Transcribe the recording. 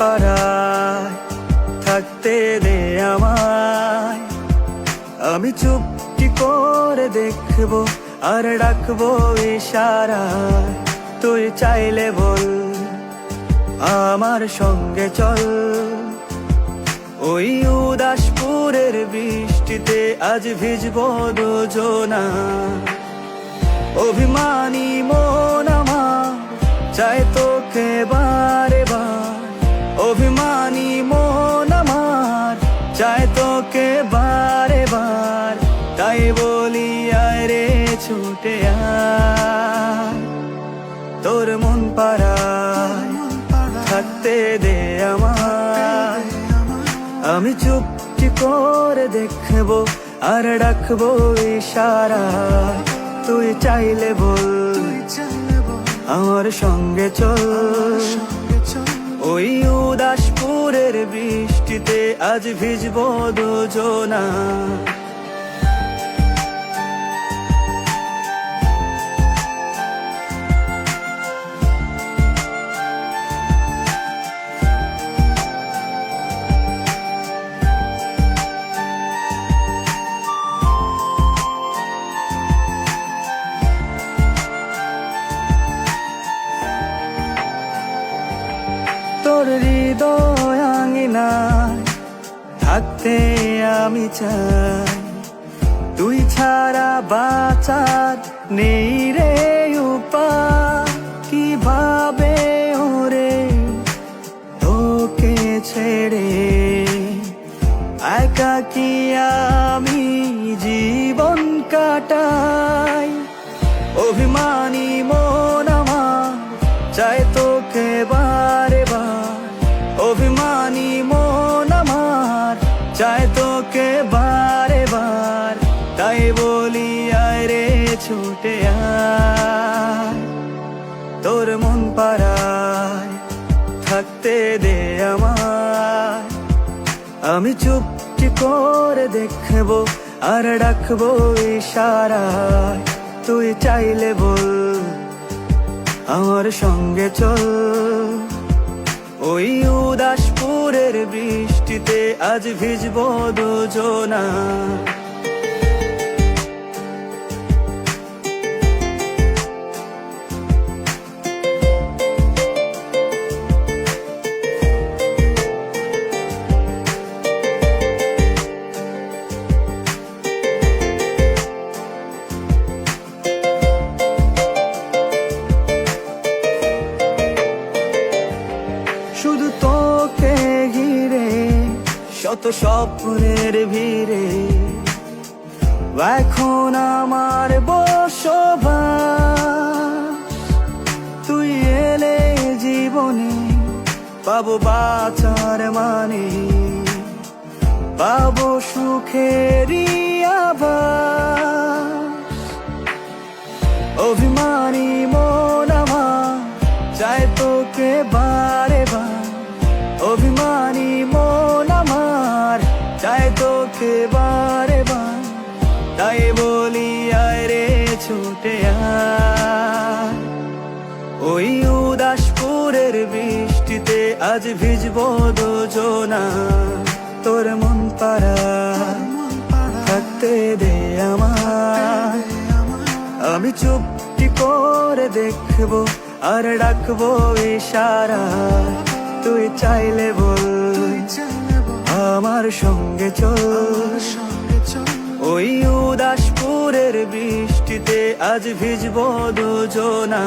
পাড়ায় থাকতে দে আমায়। আমি চুপটি করে দেখবো আর ডাকবো ইশারায়। তুই চাইলে বল আমার সঙ্গে চল। ওই উদাসপুরের বৃষ্টিতে আজ ভিজবো দুজনা। অভিমানী মন আমার চাই তোকে বারে বার। অভিমানী মন আমার চাই তোকে বারে বার। তাই বলি আয় রে ছুটে আয়। তোর মন পাড়ায় থাকতে দে আমায়। আমি চুপটি করে দেখবো আর ডাকবো ইশারায়। তুই চাইলে বল আমার সঙ্গে চল। ওই উদাসপুরের বৃষ্টিতে আজ ভিজবো দুজনা। তোর হৃদয় আঙিনায় থাকতে আমি চাই। তুই ছাড়া বাঁচার নেই রে উপায়। কিভাবে ওরে তোকে ছেড়ে একাকী আমি জীবন কাটাই। অভিমানী মন আমার চাই তোকে বারে বার। অভিমানী মন আমার চাই তোকে বারে বার। তাই বলি আয় রে ছুটে আয়। তোর মন পাড়ায় থাকতে দে আমায়। আমি চুপটি করে দেখবো আর ডাকবো ইশারায়। তুই চাইলে বল আমার সঙ্গে চল। ওই উদাসপুরের বৃষ্টিতে আজ ভিজবো দুজনা। শুধু তোকে ঘিরে শত স্বপ্নের ভিড়ে এখন আমার বসবাস। তুই এলে জীবনে পাবো বাঁচার মানে। পাবো সুখেরই আভাস। অভিমানী মন আমার চাই তোকে বারে বার। অভিমানী মন আমার চাই তোকে বারে বার। তাই বলি আয় রে ছুটে আয়। ওই উদাসপুরের বৃষ্টিতে আজ ভিজবো দুজনা। তোর মন পাড়ায় থাকতে দে আমায়। আমি চুপটি করে দেখবো আর ডাকবো ইশারায়। তুই চাইলে বল আমার সঙ্গে চল। ওই উদাসপুরের বৃষ্টিতে আজ ভিজবো দুজনা।